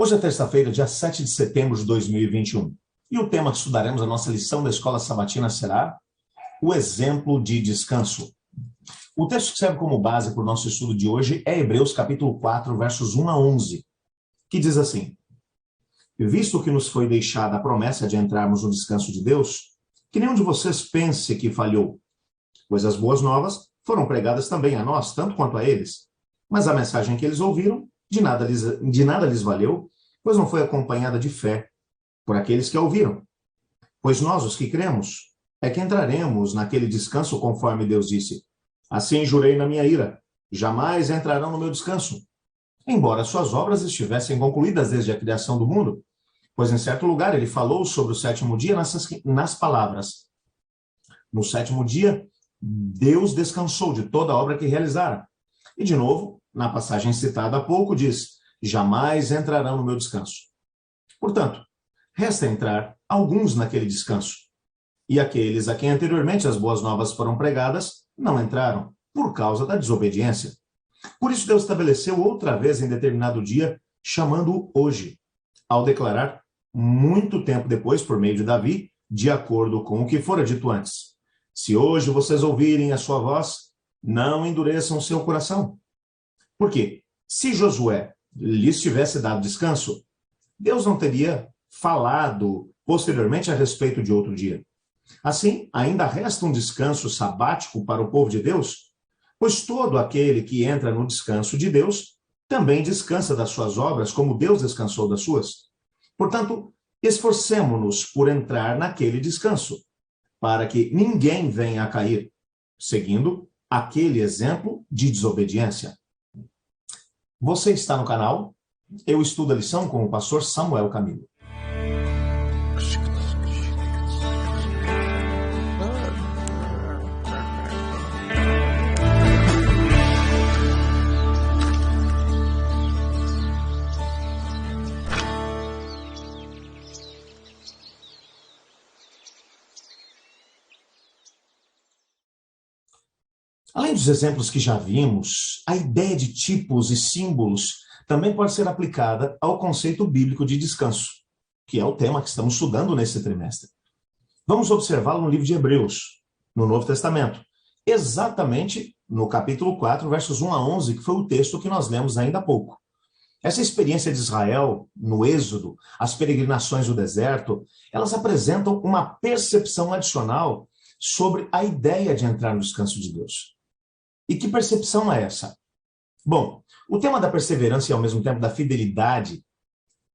Hoje é terça-feira, dia 7 de setembro de 2021. E o tema que estudaremos na nossa lição da Escola Sabatina será o exemplo de descanso. O texto que serve como base para o nosso estudo de hoje é Hebreus capítulo 4, versos 1 a 11, que diz assim: Visto que nos foi deixada a promessa de entrarmos no descanso de Deus, que nenhum de vocês pense que falhou, pois as boas novas foram pregadas também a nós, tanto quanto a eles. Mas a mensagem que eles ouviram de nada lhes valeu, pois não foi acompanhada de fé por aqueles que a ouviram. Pois nós, os que cremos, é que entraremos naquele descanso conforme Deus disse. Assim jurei na minha ira, jamais entrarão no meu descanso, embora suas obras estivessem concluídas desde a criação do mundo. Pois em certo lugar ele falou sobre o sétimo dia nas palavras: no sétimo dia, Deus descansou de toda a obra que realizara. E de novo, na passagem citada há pouco, diz: jamais entrarão no meu descanso. Portanto, resta entrar alguns naquele descanso. E aqueles a quem anteriormente as boas novas foram pregadas não entraram, por causa da desobediência. Por isso Deus estabeleceu outra vez em determinado dia, chamando-o hoje, ao declarar, muito tempo depois, por meio de Davi, de acordo com o que fora dito antes: se hoje vocês ouvirem a sua voz, não endureçam seu coração. Porque, se Josué lhes tivesse dado descanso, Deus não teria falado posteriormente a respeito de outro dia. Assim, ainda resta um descanso sabático para o povo de Deus, pois todo aquele que entra no descanso de Deus também descansa das suas obras, como Deus descansou das suas. Portanto, esforcemo-nos por entrar naquele descanso, para que ninguém venha a cair, seguindo aquele exemplo de desobediência. Você está no canal Eu Estudo a Lição com o pastor Samuel Camilo. Além dos exemplos que já vimos, a ideia de tipos e símbolos também pode ser aplicada ao conceito bíblico de descanso, que é o tema que estamos estudando nesse trimestre. Vamos observá-lo no livro de Hebreus, no Novo Testamento, exatamente no capítulo 4, versos 1 a 11, que foi o texto que nós lemos ainda há pouco. Essa experiência de Israel no Êxodo, as peregrinações do deserto, elas apresentam uma percepção adicional sobre a ideia de entrar no descanso de Deus. E que percepção é essa? Bom, o tema da perseverança e ao mesmo tempo da fidelidade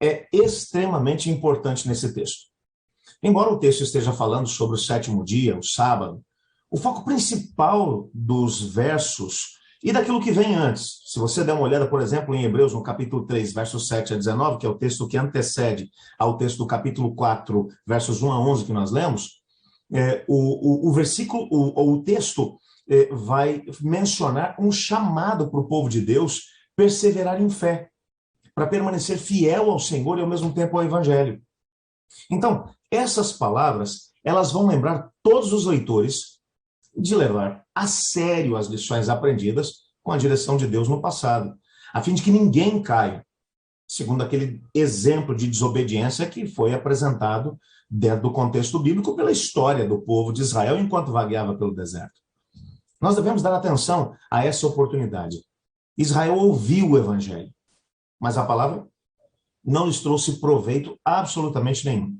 é extremamente importante nesse texto. Embora o texto esteja falando sobre o sétimo dia, o sábado, o foco principal dos versos e daquilo que vem antes, se você der uma olhada, por exemplo, em Hebreus, no capítulo 3, versos 7 a 19, que é o texto que antecede ao texto do capítulo 4, versos 1 a 11 que nós lemos, o texto vai mencionar um chamado para o povo de Deus perseverar em fé, para permanecer fiel ao Senhor e ao mesmo tempo ao Evangelho. Então, essas palavras, elas vão lembrar todos os leitores de levar a sério as lições aprendidas com a direção de Deus no passado, a fim de que ninguém caia, segundo aquele exemplo de desobediência que foi apresentado dentro do contexto bíblico pela história do povo de Israel enquanto vagueava pelo deserto. Nós devemos dar atenção a essa oportunidade. Israel ouviu o Evangelho, mas a palavra não lhes trouxe proveito absolutamente nenhum.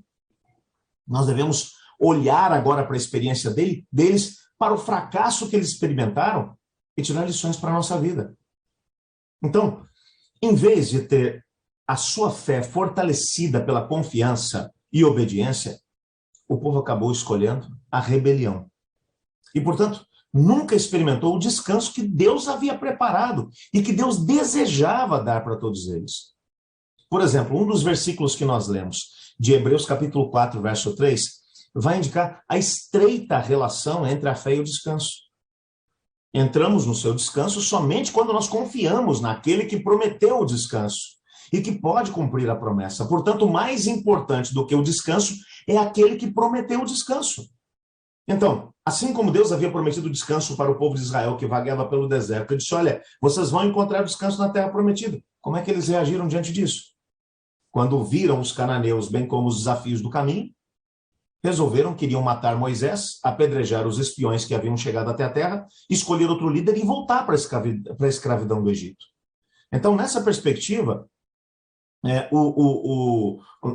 Nós devemos olhar agora para a experiência deles, para o fracasso que eles experimentaram e tirar lições para a nossa vida. Então, em vez de ter a sua fé fortalecida pela confiança e obediência, o povo acabou escolhendo a rebelião. E, portanto, nunca experimentou o descanso que Deus havia preparado e que Deus desejava dar para todos eles. Por exemplo, um dos versículos que nós lemos, de Hebreus capítulo 4, verso 3, vai indicar a estreita relação entre a fé e o descanso. Entramos no seu descanso somente quando nós confiamos naquele que prometeu o descanso e que pode cumprir a promessa. Portanto, mais importante do que o descanso é aquele que prometeu o descanso. Então, assim como Deus havia prometido descanso para o povo de Israel que vagueava pelo deserto, ele disse: olha, vocês vão encontrar descanso na terra prometida. Como é que eles reagiram diante disso? quando viram os cananeus, bem como os desafios do caminho, resolveram que iriam matar Moisés, apedrejar os espiões que haviam chegado até a terra, escolher outro líder e voltar para a escravidão do Egito. Então, nessa perspectiva,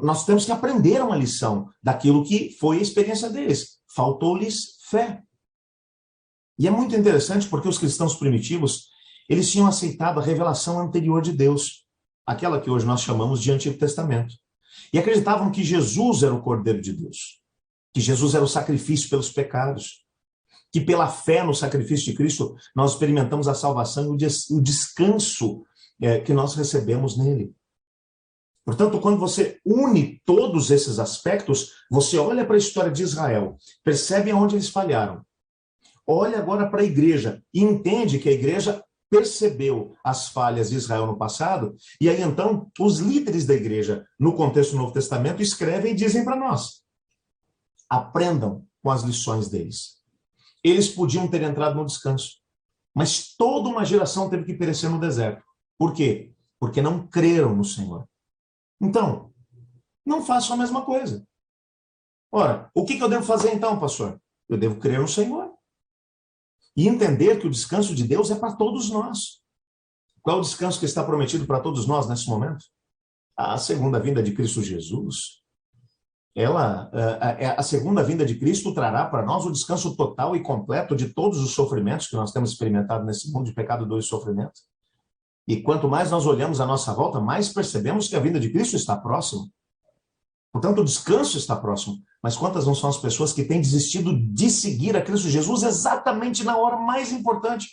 nós temos que aprender uma lição daquilo que foi a experiência deles. Faltou-lhes fé. E é muito interessante porque os cristãos primitivos, eles tinham aceitado a revelação anterior de Deus, aquela que hoje nós chamamos de Antigo Testamento. E acreditavam que Jesus era o Cordeiro de Deus, que Jesus era o sacrifício pelos pecados, que pela fé no sacrifício de Cristo nós experimentamos a salvação e o descanso que nós recebemos nele. Portanto, quando você une todos esses aspectos, você olha para a história de Israel, percebe onde eles falharam, olha agora para a igreja e entende que a igreja percebeu as falhas de Israel no passado, e aí então os líderes da igreja, no contexto do Novo Testamento, escrevem e dizem para nós: aprendam com as lições deles. Eles podiam ter entrado no descanso, mas toda uma geração teve que perecer no deserto. Por quê? Porque não creram no Senhor. Então, não façam a mesma coisa. Ora, o que eu devo fazer então, pastor? Eu devo crer no Senhor. E entender que o descanso de Deus é para todos nós. Qual é o descanso que está prometido para todos nós nesse momento? A segunda vinda de Cristo Jesus. A segunda vinda de Cristo trará para nós o descanso total e completo de todos os sofrimentos que nós temos experimentado nesse mundo de pecado, dor e sofrimento. E quanto mais nós olhamos à nossa volta, mais percebemos que a vinda de Cristo está próxima. Portanto, o descanso está próximo. Mas quantas não são as pessoas que têm desistido de seguir a Cristo Jesus exatamente na hora mais importante?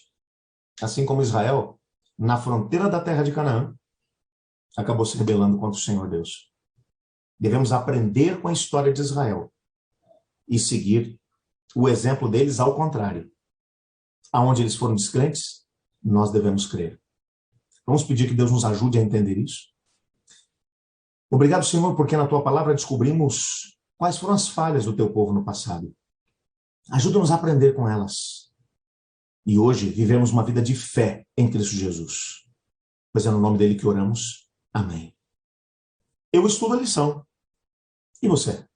Assim como Israel, na fronteira da terra de Canaã, acabou se rebelando contra o Senhor Deus. Devemos aprender com a história de Israel e seguir o exemplo deles ao contrário. Aonde eles foram descrentes, nós devemos crer. Vamos pedir que Deus nos ajude a entender isso. Obrigado, Senhor, porque na Tua palavra descobrimos quais foram as falhas do Teu povo no passado. Ajuda-nos a aprender com elas. E hoje vivemos uma vida de fé em Cristo Jesus. Pois é no nome dele que oramos. Amém. Eu estudo a lição. E você?